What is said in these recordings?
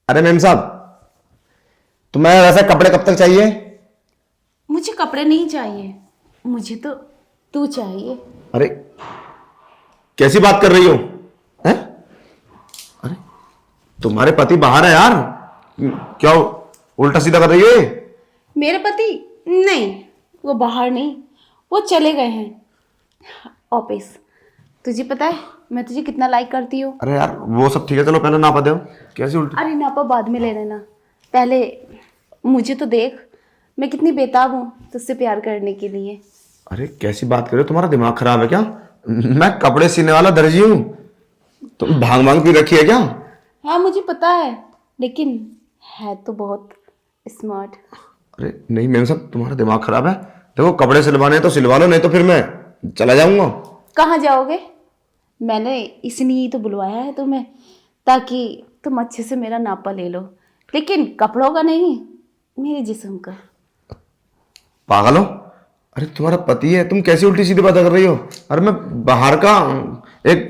अरे मेम साहब, तुम्हें वैसे कपड़े कब तक चाहिए? मुझे कपड़े नहीं चाहिए, मुझे तो तू चाहिए। अरे कैसी बात कर रही हो? हैं? अरे तुम्हारे पति बाहर है यार। क्या उल्टा सीधा कर रही हो ये? मेरे पति? नहीं, वो बाहर नहीं, वो चले गए हैं ऑफिस। तुझे पता है मैं तुझे कितना लाइक करती हूँ। अरे यार वो सब ठीक है, चलो पहले नापा दो। कैसी उल्टी? अरे नापा बाद में ले लेना, पहले मुझे तो देख, मैं कितनी बेताब हूँ तुझसे प्यार करने के लिए। अरे कैसी बात कर रहे हो? तुम्हारा दिमाग खराब है क्या? मैं कपड़े सीने वाला दर्जी हूँ। तुम भांग भांग पी रखी है क्या? हाँ मुझे पता है, लेकिन है तो बहुत स्मार्ट। अरे नहीं मेम साहब, तुम्हारा दिमाग खराब है। देखो कपड़े सिलवाने हैं तो सिलवा लो, नहीं तो फिर मैं चला जाऊंगा। कहाँ जाओगे? मैंने इसलिए तो बुलवाया है तुम्हें, ताकि तुम अच्छे से मेरा नापा ले लो, लेकिन कपड़ों का नहीं, मेरे जिस्म का। पागल हो? अरे तुम्हारा पति है, तुम कैसी उल्टी सीधी बातें कर रही हो? अरे मैं बाहर का एक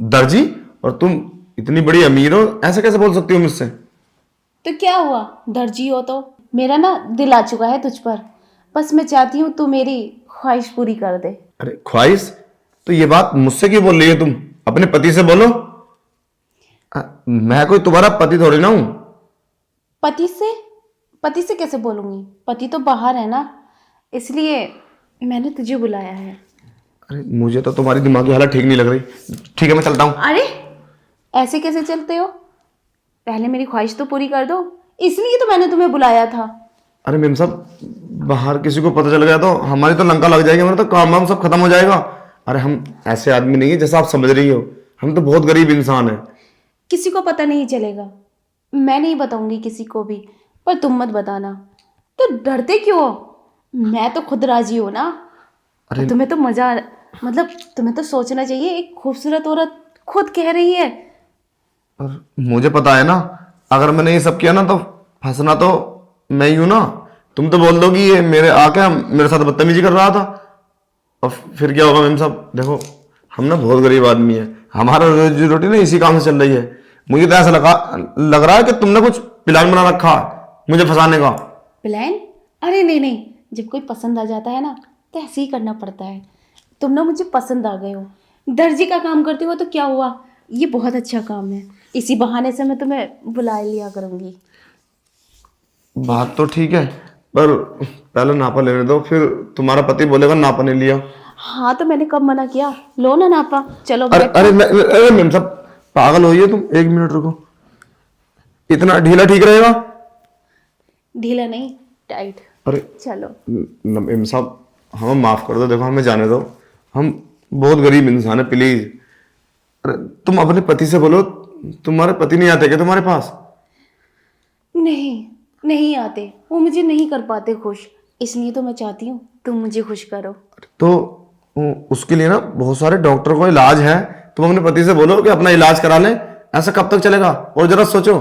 दर्जी और तुम इतनी बड़ी अमीर हो, ऐसे कैसे बोल सकती हो मुझसे? तो क्या हुआ, दर्जी हो तो? मेरा ना दिल आ चुका है तुझ पर, बस मैं चाहती हूँ तू मेरी ख्वाहिश पूरी कर दे। अरे ख्वाहिश? तो ये बात मुझसे क्यों बोल रही हो? तुम अपने पति से बोलो। मैं कोई तुम्हारा पति थोड़ी ना हूं। पति से? पति से कैसे बोलूँगी, पति तो बाहर है ना, इसलिए मैंने तुझे बुलाया है। अरे मुझे तो तुम्हारी दिमागी हालत ठीक नहीं लग रही। ठीक है मैं चलता हूँ। अरे ऐसे कैसे चलते हो, पहले मेरी ख्वाहिश तो पूरी कर दो, इसलिए तो मैंने तुम्हें बुलाया था। अरे मेम साहब, बाहर किसी को पता चल गया तो हमारी तो लंका लग जाएगी, हमारा तो काम वाम सब खत्म हो जाएगा। अरे हम ऐसे आदमी नहीं है जैसा आप समझ रही हो। हम तो बहुत गरीब इंसान है। किसी को पता नहीं चलेगा, मैं नहीं बताऊंगी किसी को भी, पर तुम मत बताना। तो डरते क्यों हो, मैं तो खुद राजी हूं ना। अरे तुम्हें तो मजा, मतलब तुम्हें तो सोचना चाहिए, एक खूबसूरत औरत खुद कह रही है। और मुझे पता है ना, अगर मैंने ये सब किया ना तो फंसना तो मैं ही हूं ना। तुम तो बोल दोगी ये मेरे आके मेरे साथ बदतमीजी कर रहा था, और फिर क्या होगा मेम साहब? देखो हम ना बहुत गरीब आदमी है, हमारा रोजी रोटी ना इसी काम से चल रही है। मुझे तो ऐसा लग रहा है कि तुमने कुछ प्लान बना रखा है मुझे फंसाने का। प्लान? अरे नहीं नहीं, जब कोई पसंद आ जाता है ना तो ऐसे ही करना पड़ता है। तुम ना मुझे पसंद आ गए हो, दर्जी का काम करते हो तो क्या हुआ, ये बहुत अच्छा काम है, इसी बहाने से मैं तुम्हें बुला लिया करूंगी। बात तो ठीक है, पर पहले नापा लेने दो, फिर तुम्हारा पति बोलेगा नापा नहीं लिया। हाँ तो मैंने कब मना किया, लो ना नापा, चलो अरे बैठो। अरे अरे मैम साहब, पागल हो ये तुम? एक मिनट रुको। इतना ढीला ठीक रहेगा? ढीला नहीं, टाइट। अरे चलो। मैम साहब, हमें माफ कर दो, देखो हमें जाने दो। हम बहुत गरीब इंसान है, प्लीज। अरे तुम अपने पति से बोलो। तुम्हारे पति नहीं आते क्या तुम्हारे पास? नहीं, नहीं आते, वो मुझे नहीं कर पाते खुश, इसलिए तो मैं चाहती हूँ तुम मुझे खुश करो। तो उसके लिए ना बहुत सारे डॉक्टर को इलाज है। तुम अपने पति से बोलो कि अपना इलाज करा लें। ऐसा कब तक चलेगा? और जरा सोचो,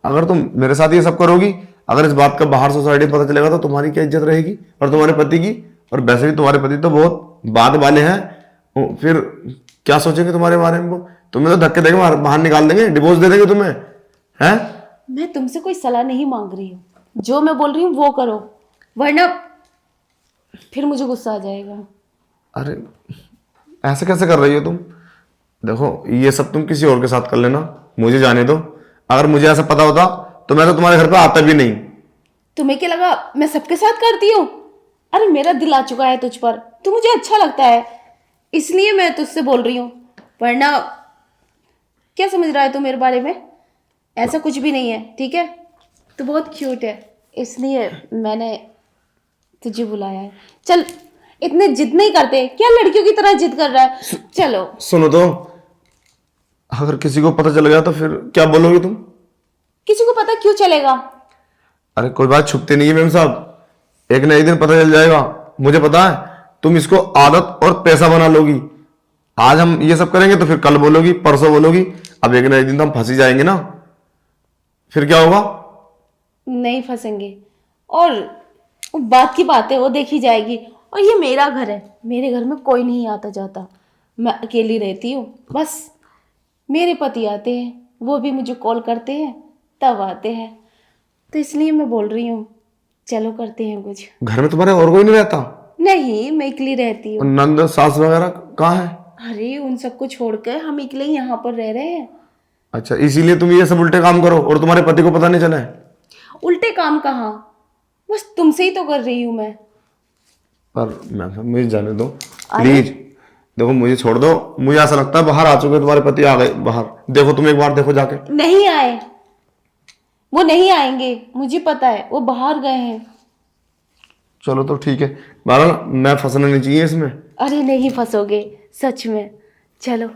अगर तुम मेरे साथ ये सब करोगी, अगर इस बात का बाहर सोसाइटी में पता चलेगा तो तुम्हारी क्या इज्जत रहेगी और तुम्हारे पति की? और वैसे भी तुम्हारे पति तो बहुत बात वाले हैं, फिर क्या सोचेंगे तुम्हारे बारे में वो? तुम्हें तो धक्के देके बाहर निकाल देंगे, डिवोर्स दे देंगे तुम्हें। हैं? मैं तुमसे कोई सलाह नहीं मांग रही हूँ, जो मैं बोल रही हूँ वो करो, वरना फिर मुझे गुस्सा आ जाएगा। अरे ऐसे कैसे कर रही हो तुम? देखो ये सब तुम किसी और के साथ कर लेना, मुझे जाने दो। अगर मुझे ऐसा पता होता तो मैं तो तुम्हारे घर पे आता भी नहीं। तुम्हें क्या लगा मैं सबके साथ करती हूँ? अरे मेरा दिल आ चुका है तुझ पर, तू मुझे अच्छा लगता है, इसलिए मैं तुझसे बोल रही हूँ, वरना क्या समझ रहा है तू मेरे बारे में? ऐसा कुछ भी नहीं है, ठीक है? तू बहुत क्यूट है, इसलिए मैंने तुझे बुलाया है। चल, इतने जिद नहीं करते, क्या लड़कियों की तरह जिद कर रहा है? चलो। सुनो तो, अगर किसी को पता चल गया तो फिर क्या बोलोगे तुम? किसी को पता क्यों चलेगा? अरे कोई बात छुपती नहीं है मैम साहब, एक ना एक दिन पता चल जाएगा। मुझे पता है तुम इसको आदत और पैसा बना लोगी। आज हम ये सब करेंगे तो फिर कल बोलोगी, परसों बोलोगी, अब एक ना एक दिन तो हम फंसी जाएंगे ना। फिर क्या होगा? नहीं फंसेंगे, और बात की बात है वो देखी जाएगी। और ये मेरा घर है, मेरे घर में कोई नहीं आता जाता, मैं अकेली रहती हूँ, बस मेरे पति आते हैं, वो भी मुझे कॉल करते हैं तब आते हैं। तो इसलिए मैं बोल रही हूँ चलो करते हैं कुछ। घर में तुम्हारे और कोई नहीं रहता? नहीं, मैं अकेली रहती और हूँ। नंद सास वगैरह कहाँ है? अरे उन सबको छोड़कर हम अकेले यहाँ पर रह रहे हैं। अच्छा, इसीलिए तुम ये सब उल्टे काम करो और तुम्हारे पति को पता नहीं चले? उल्टे काम कहाँ, बस तुमसे ही तो कर रही हूँ मैं। पर मैं मुझे जाने दो प्लीज। देखो मुझे छोड़ दो, मुझे ऐसा लगता है बाहर आ चुके तुम्हारे पति, आ गए बाहर। देखो तुम एक बार देखो जाके। नहीं आए, वो नहीं आएंगे, मुझे पता है, वो बाहर गए हैं। चलो तो ठीक है, बहरहाल मैं फंसना नहीं चाहिए इसमें। अरे नहीं फंसोगे, सच में। चलो।